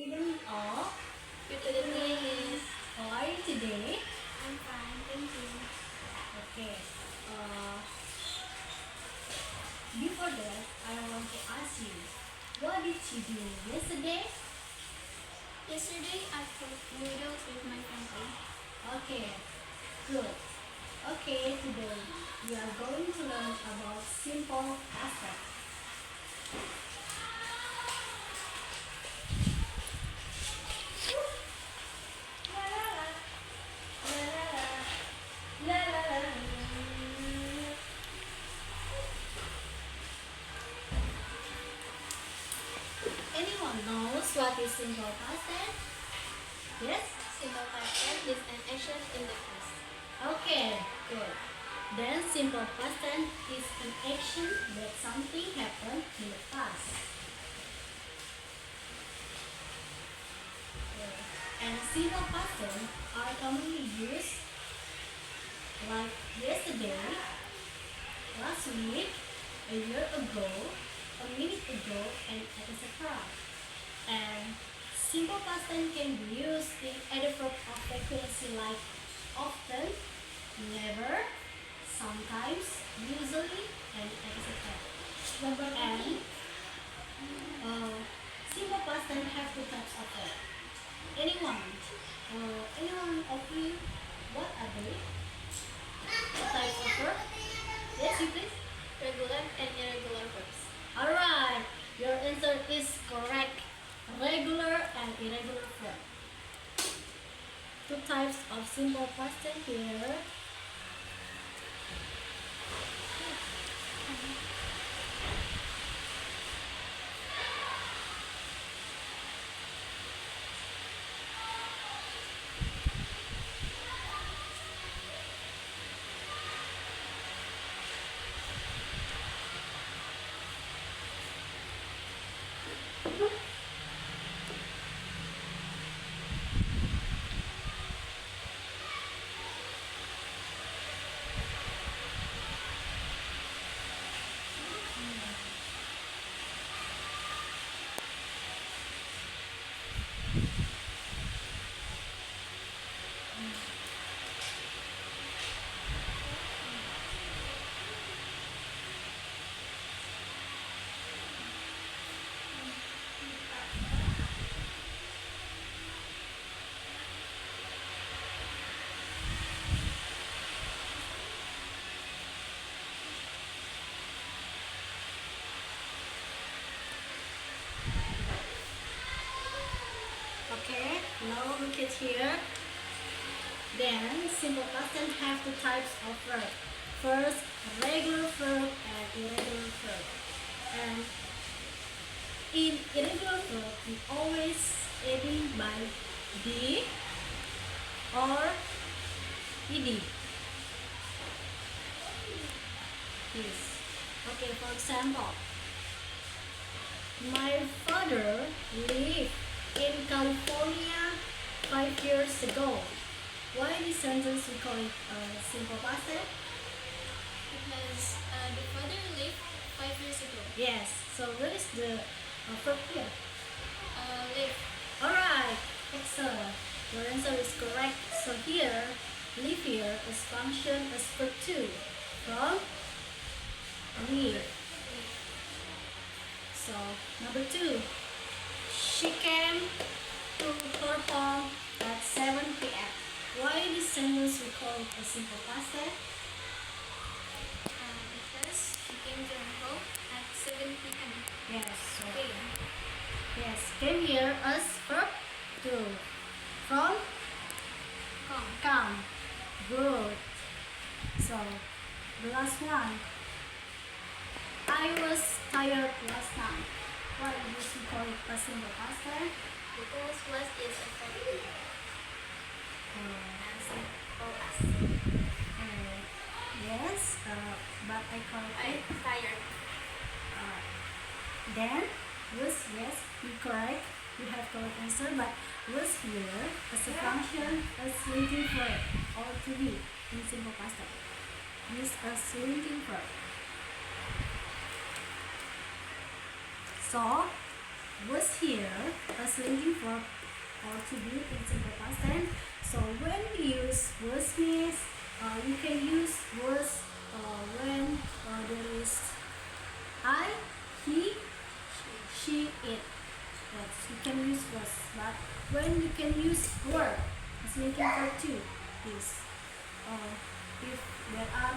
Evening all. Good evening. How are you today? I'm fine, thank you. Okay. Before that, I want to ask you, what did you do yesterday? Yesterday I cooked noodles with my family. Okay, good. Okay, today we are going to learn about simple aspects. La la la la. Anyone knows what is simple past tense? Yes? Simple past tense is an action in the past. Okay, good. Then simple past tense is an action that something happened in the past. Okay. And simple past tense are commonly used like yesterday, last week, a year ago, a minute ago, and etc. And simple past tense can be used in adverb of frequency like often, never, sometimes, usually, and etc. And simple past tense have two types of verb. Anyone of you, what are they? What type of verb? Yes, you please. Regular and irregular verbs. Alright, your answer is correct. Regular and irregular verb. Two types of simple past tense here. Okay, now look at here. Then simple past tense have two types of verb. First, regular verb and irregular verb. And in irregular verb, we always ending by d or ed. Yes. Okay, for example, my father lived in California 5 years ago. Why this sentence we call it simple past tense? Because the father lived 5 years ago. Yes. So where is the verb here? Live. Alright, excellent. Your answer is correct. So here, live here is function as verb 2 from live. So number 2, she came to her home at 7 p.m. Why this sentence we call it a simple past tense? Because she came to her home at 7 p.m. Yes. So p.m. yes, came here as verb 2 from come. Good. So the last one. I was tired last night. Why do you call it a simple past tense? Because was is a verb. And simple as. Yes, but I call I'm it. tired. Then was, yes, you correct. You have correct answer, but was here as a function as linking verb or to be in simple past tense. Use as linking verb. So was here as linking verb or to be in simple past tense. So when we use was means, you can use was when there is I, he, she, it. Yes, you can use was, but when you can use were as linking verb too is if there are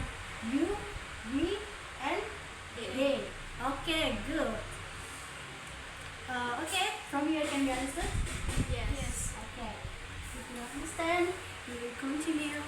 you, we, and they. Okay, good. Okay, from here can be understood? Yes. Okay. If you understand, we will continue.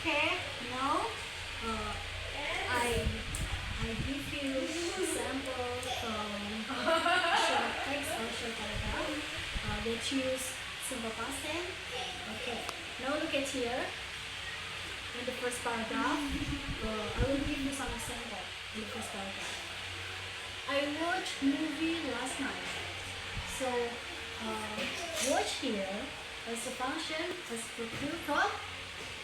Okay, now I give you example from short text or short paragraph. They choose simple past tense. Okay, now look at here. In the first paragraph, I will give you some example in the first paragraph. I watched movie last night. So, watch here as a function as procure from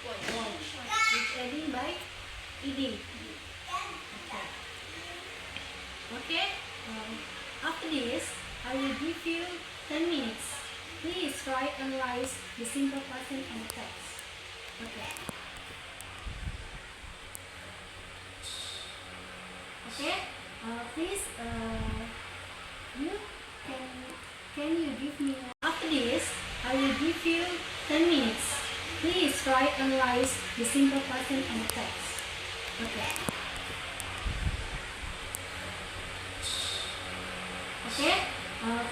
watch, which ending by ed. Okay. After this, I will give you 10 minutes. Please try and analyze the simple pattern on the text. Okay. Okay. Please, you can you give me? After this, I will give you 10 minutes. Please try and analyze the simple pattern on the text. Okay. Okay.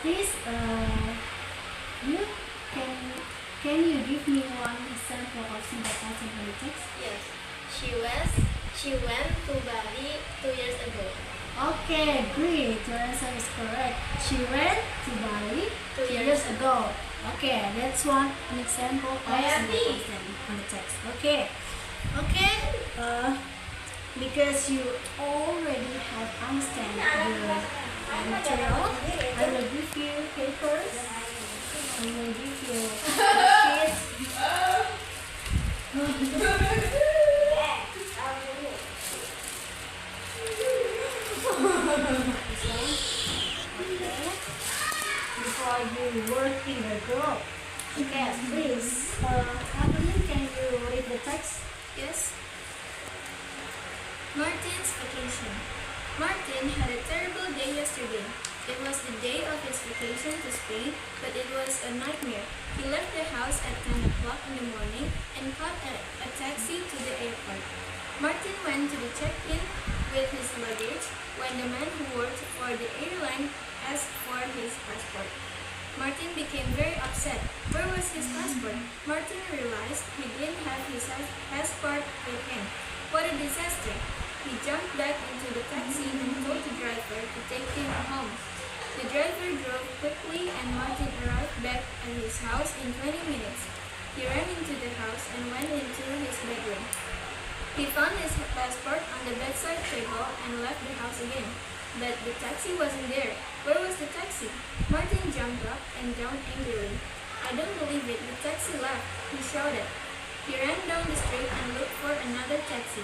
Please, you can you give me one example of simple pattern on the text? Yes. She went to Bali 2 years ago. Okay, great. Your answer is correct. She went to Bali 2 years ago. Okay, that's an example of simple pattern on the text. Okay. Okay. Because you already have understand the material, I will give you papers. I will give you sheets. Before you work in the group. Okay, please. Adeline, can you read the text? Yes. Martin's vacation. Martin had a terrible day yesterday. It was the day of his vacation to Spain, but it was a nightmare. He left the house at 10 o'clock in the morning and caught a taxi to the airport. Martin went to the check-in with his luggage when the man who worked for the airline asked for his passport. Martin became very upset. Where was his passport? Martin realized he didn't have his passport with him. What a disaster! He jumped back into the taxi and told the driver to take him home. The driver drove quickly and Martin arrived back at his house in 20 minutes. He ran into the house and went into his bedroom. He found his passport on the bedside table and left the house again. But the taxi wasn't there. Where was the taxi? Martin jumped up and down angrily. I don't believe it, the taxi left, he shouted. He ran down the street and looked for another taxi.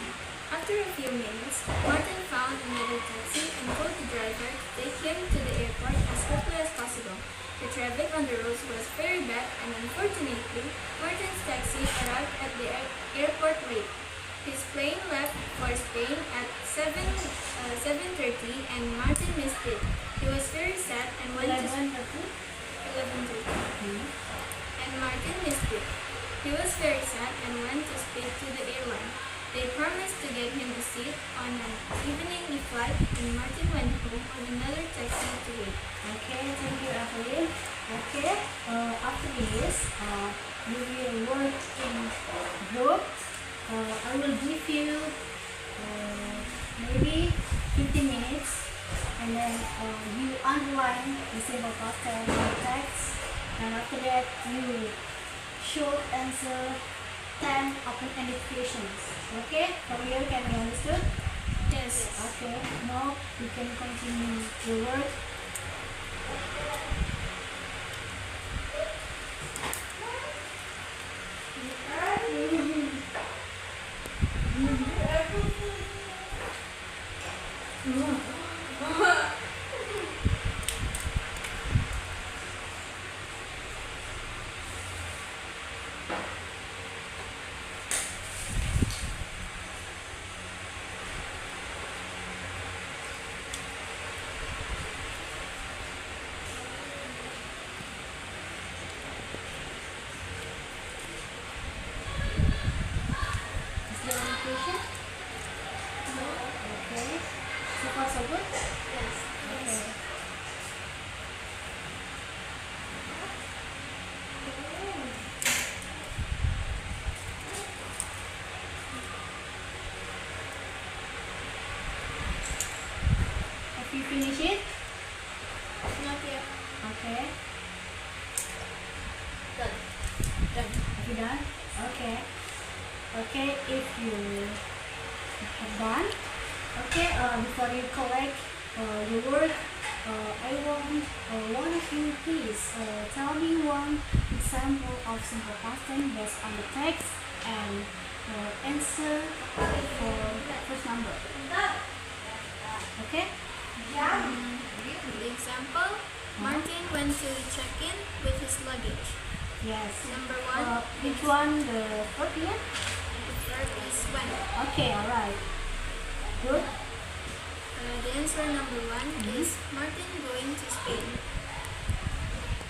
After a few minutes, Martin found another taxi and told the driver to take him to the airport as quickly as possible. The traffic on the roads was very bad and unfortunately, Martin's taxi arrived at the airport late. His plane left for Spain at 7:30 and Martin missed it. He was very sad and went to 11:30. And Martin missed it. He was very sad and went to speak to the airline. They promised to get him a seat on an evening flight and Martin went home on another taxi to wait. Okay, thank you, Evelyn. Okay, after this, you will work in group. I will give you maybe 15 minutes and then you underline the simple past tense in the text, and after that you should answer 10 open-ended questions. Okay, from here can be understood? Yes. Okay, no, you can continue your work. Is there any question? No. Okay. So far so good? Yes. Okay. Have you finished it? Not yet. Okay. Done. Done. Have you done? Okay. Okay, if you have done, okay, before you collect your work, I want one of you please tell me one example of simple past tense based on the text and answer for the first number. Okay? The example, Martin went to check-in with his luggage. Yes. Number one, Which one the first here? the verb is went. Okay, alright. Good. The answer number one is Martin going to Spain.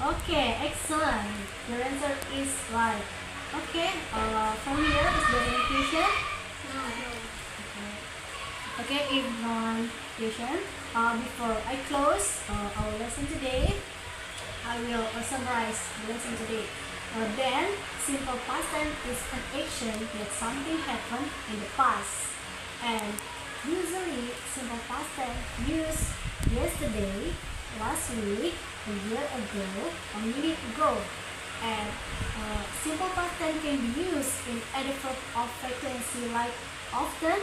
Okay, excellent. Your answer is right. Okay, from here is there any question? No. Okay, if no question, before I close our lesson today, I will summarize the lesson today. Then, simple past tense is an action that something happened in the past. And usually, simple past tense use yesterday, last week, a year ago, a minute ago. And simple past tense can be used in adverb of frequency like often,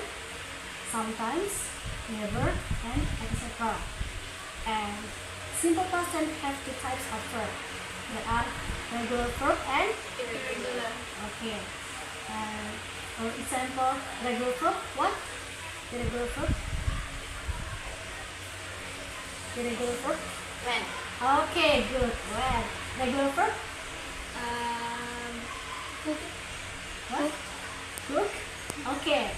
sometimes, never, and etc. And simple past tense have two types of verb. There are regular verb and Irregular. okay. And for example, regular verb, what? The regular verb? The regular verb? When? Okay, good. When? Regular verb? What? Cook? Okay,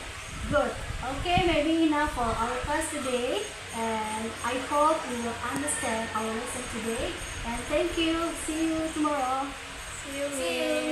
good. Okay, maybe enough for our class today. And I hope you will understand our lesson today. And thank you. See you tomorrow. See you. See you.